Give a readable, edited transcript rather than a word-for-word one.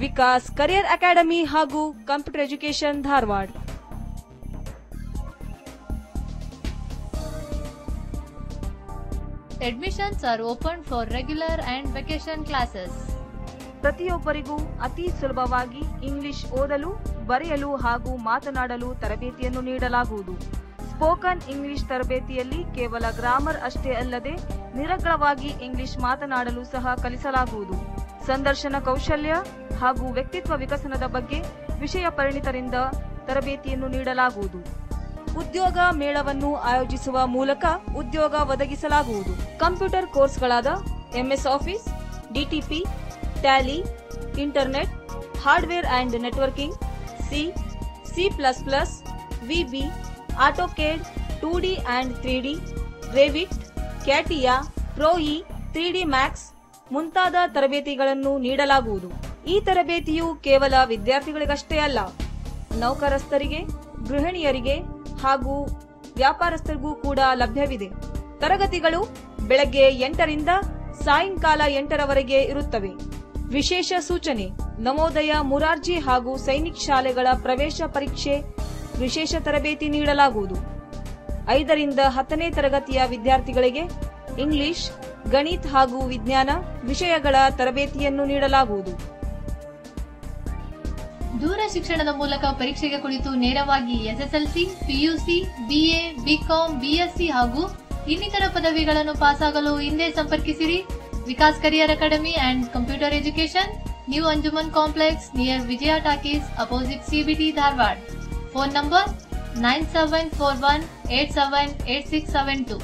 Vikas career academy ಹಾಗೂ computer education Dharwad. Admissions are open for regular and vacation classes. ಪ್ರತಿಯೊಬ್ಬರಿಗೂ ಅತಿ ಸುಲಭವಾಗಿ ಇಂಗ್ಲಿಷ್ ಓದಲು, ಬರೆಯಲು ಹಾಗೂ ಮಾತನಾಡಲು ತರಬೇತಿಯನ್ನು ನೀಡಲಾಗುವುದು. ಸ್ಪೋಕನ್ ಇಂಗ್ಲಿಷ್ ತರಬೇತಿಯಲ್ಲಿ ಕೇವಲ ಗ್ರಾಮರ್ ಅಷ್ಟೇ ಅಲ್ಲದೆ ನಿರರ್ಗಳವಾಗಿ ಇಂಗ್ಲಿಷ್ ಮಾತನಾಡಲು ಸಹ ಕಲಿಸಲಾಗುವುದು. ಸಂದರ್ಶನ ಕೌಶಲ್ಯ ಹಾಗೂ ವ್ಯಕ್ತಿತ್ವ ವಿಕಸನದ ಬಗ್ಗೆ ವಿಷಯ ಪರಿಣಿತರಿಂದ ತರಬೇತಿಯನ್ನು ನೀಡಲಾಗುವುದು. ಉದ್ಯೋಗ ಮೇಳವನ್ನು ಆಯೋಜಿಸುವ ಮೂಲಕ ಉದ್ಯೋಗ ಒದಗಿಸಲಾಗುವುದು. ಕಂಪ್ಯೂಟರ್ ಕೋರ್ಸ್ಗಳಾದ MS office, DTP, Tally, internet, hardware and networking, ಸಿ++, VB, AutoCAD, 2D and 3D, Revit, CATIA, ProE, 3D Max ಮುಂತಾದ ತರಬೇತಿಗಳನ್ನು ನೀಡಲಾಗುವುದು. ಈ ತರಬೇತಿಯು ಕೇವಲ ವಿದ್ಯಾರ್ಥಿಗಳಿಗಷ್ಟೇ ಅಲ್ಲ, ನೌಕರಸ್ಥರಿಗೆ, ಗೃಹಿಣಿಯರಿಗೆ ಹಾಗೂ ವ್ಯಾಪಾರಸ್ಥರಿಗೂ ಕೂಡ ಲಭ್ಯವಿದೆ. ತರಗತಿಗಳು ಬೆಳಗ್ಗೆ 8 ರಿಂದ ಸಾಯಂಕಾಲ 8ರವರೆಗೆ ಇರುತ್ತವೆ. ವಿಶೇಷ ಸೂಚನೆ: ನವೋದಯ, ಮುರಾರ್ಜಿ ಹಾಗೂ ಸೈನಿಕ್ ಶಾಲೆಗಳ ಪ್ರವೇಶ ಪರೀಕ್ಷೆ ವಿಶೇಷ ತರಬೇತಿ ನೀಡಲಾಗುವುದು. 5 ರಿಂದ 10ನೇ ತರಗತಿಯ ವಿದ್ಯಾರ್ಥಿಗಳಿಗೆ ಇಂಗ್ಲಿಷ್, ಗಣಿತ ಹಾಗೂ ವಿಜ್ಞಾನ ವಿಷಯಗಳ ತರಬೇತಿಯನ್ನು ನೀಡಲಾಗುವುದು. ದೂರ ಶಿಕ್ಷಣದ ಮೂಲಕ ಪರೀಕ್ಷೆಗೆ ಕುಳಿತು ನೇರವಾಗಿ SSLC, PUC, BA, BCom, BSc ಹಾಗೂ ಇನ್ನಿತರ ಪದವಿಗಳನ್ನು ಪಾಸಾಗಲು ಹಿಂದೆ ಸಂಪರ್ಕಿಸಿರಿ. Vikas career academy and computer education, new Anjuman complex near Vijaya talkies, opposite CBT, Dharwad. Phone number 9741878672.